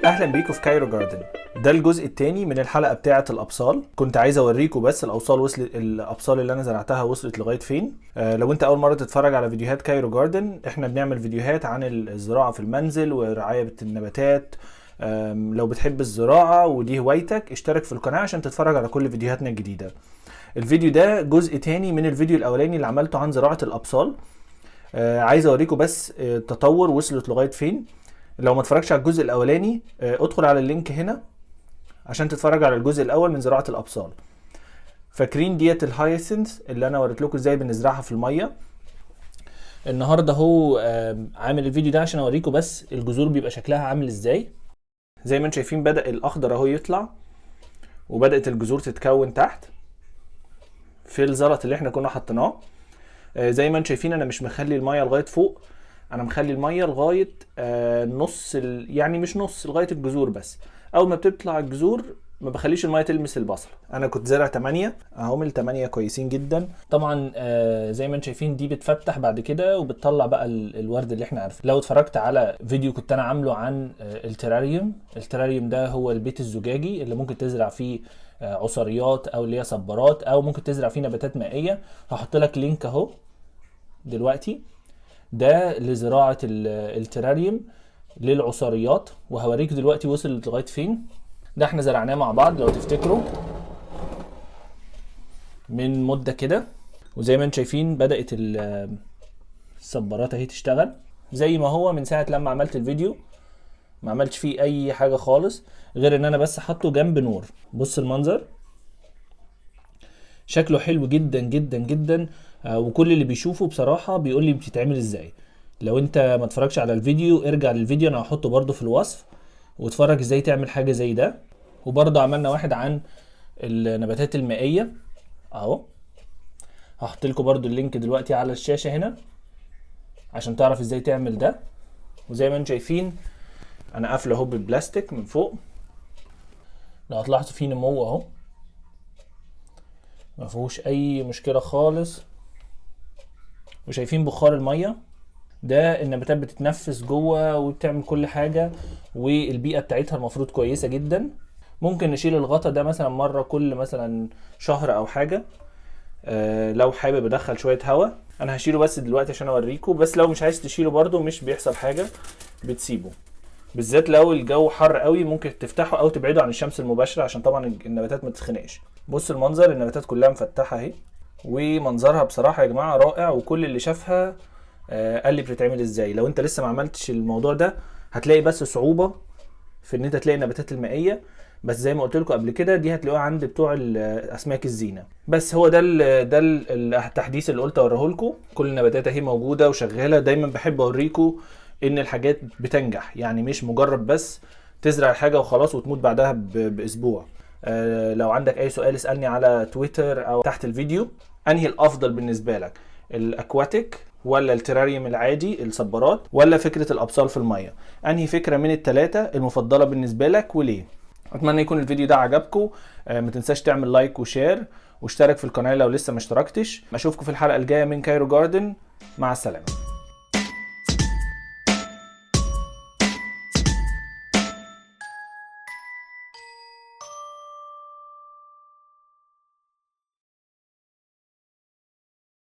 اهلا بيكم في كايرو جاردن. ده الجزء الثاني من الحلقه بتاعه الابصال. كنت عايز اوريكم بس الابصال اللي انا زرعتها وصلت لغايه فين. لو انت اول مره تتفرج على فيديوهات كايرو جاردن، احنا بنعمل فيديوهات عن الزراعه في المنزل ورعايه النباتات. لو بتحب الزراعه ودي هوايتك اشترك في القناه عشان تتفرج على كل فيديوهاتنا الجديده. الفيديو ده جزء تاني من الفيديو الاولاني اللي عملته عن زراعه الابصال. عايز اوريكم بس التطور وصلت لغايه فين. لو ما اتفرجتش على الجزء الاولاني ادخل على اللينك هنا عشان تتفرج على الجزء الاول من زراعه الابصال. فاكرين ديت الهايسنث اللي انا وريت لكم ازاي بنزرعها في الميه؟ النهارده هو عامل الفيديو ده عشان اوريكم بس الجذور بيبقى شكلها عامل ازاي. زي ما انتم شايفين بدا الاخضر اهو يطلع وبدات الجذور تتكون تحت في الزلط اللي احنا كنا حطيناه. زي ما انتم شايفين انا مش مخلي الميه لغايه فوق، انا مخلي الميه لغايه نص يعني مش نص، لغايه الجذور بس. اول ما بتطلع الجذور ما بخليش الميه تلمس البصل. انا كنت زارع 8 اهم، ال 8 كويسين جدا طبعا. زي ما انتم شايفين دي بتفتح بعد كده وبتطلع بقى الورد اللي احنا عارفينه. لو اتفرجت على فيديو كنت انا عامله عن التراريوم ده هو البيت الزجاجي اللي ممكن تزرع فيه عصريات او اللي هي صبارات، او ممكن تزرع فيه نباتات مائيه. هحط لك لينك اهو دلوقتي، ده لزراعة التراريوم للعصاريات، وهوريك دلوقتي وصل لغاية فين. ده احنا زرعناه مع بعض لو تفتكروا من مدة كده، وزي ما انتم شايفين بدأت الصبارات اهي تشتغل زي ما هو من ساعة لما عملت الفيديو. ما عملتش فيه اي حاجة خالص غير ان انا بس حطه جنب نور. بص المنظر شكله حلو جدا جدا جدا، وكل اللي بيشوفه بصراحة بيقول لي بتتعمل ازاي. لو انت ما اتفرجش على الفيديو ارجع للفيديو، انا هحطه برضو في الوصف، واتفرج ازاي تعمل حاجة زي ده. وبرضو عملنا واحد عن النباتات المائية اهو، هحط لكم برضو اللينك دلوقتي على الشاشة هنا عشان تعرف ازاي تعمل ده. وزي ما انتم شايفين انا قافله اهو بالبلاستيك من فوق. لو هتلاحظوا فيه نمو اهو، ما فيهوش اي مشكلة خالص. وشايفين بخار المية ده، النباتات بتتنفس جوه وبتعمل كل حاجة، والبيئة بتاعتها المفروض كويسة جدا. ممكن نشيل الغطا ده مثلا مرة كل مثلا شهر او حاجة. لو حابب ادخل شوية هواء انا هشيله بس دلوقتي عشان اوريكم، بس لو مش عايز تشيله برضو مش بيحصل حاجة، بتسيبه. بالذات لو الجو حر قوي ممكن تفتحه او تبعده عن الشمس المباشرة عشان طبعا النباتات ما تتخنقش. بص المنظر، النباتات كلها مفتحة اهي، ومنظرها بصراحة يا جماعة رائع، وكل اللي شافها قال لي بتتعمل ازاي. لو انت لسه ما عملتش الموضوع ده هتلاقي بس صعوبة في ان انت تلاقي النباتات المائية، بس زي ما قلت لكم قبل كده دي هتلاقوها عند بتوع اسماك الزينة. بس هو ده التحديث اللي قلت اوريه لكم. كل النباتات اهي موجودة وشغالة. دايما بحب اوريكم ان الحاجات بتنجح، يعني مش مجرد بس تزرع الحاجة وخلاص وتموت بعدها باسبوع. لو عندك اي سؤال اسألني على تويتر او تحت الفيديو. انهي الافضل بالنسبة لك، الاكواتيك ولا التراريوم العادي الصبارات ولا فكرة الابصال في المية؟ انهي فكرة من الثلاثة المفضلة بالنسبة لك وليه؟ اتمنى يكون الفيديو ده عجبكم. ما تنساش تعمل لايك وشير واشترك في القناة لو لسه ما اشتركتش. اشوفكم في الحلقة الجاية من كايرو جاردن. مع السلامة.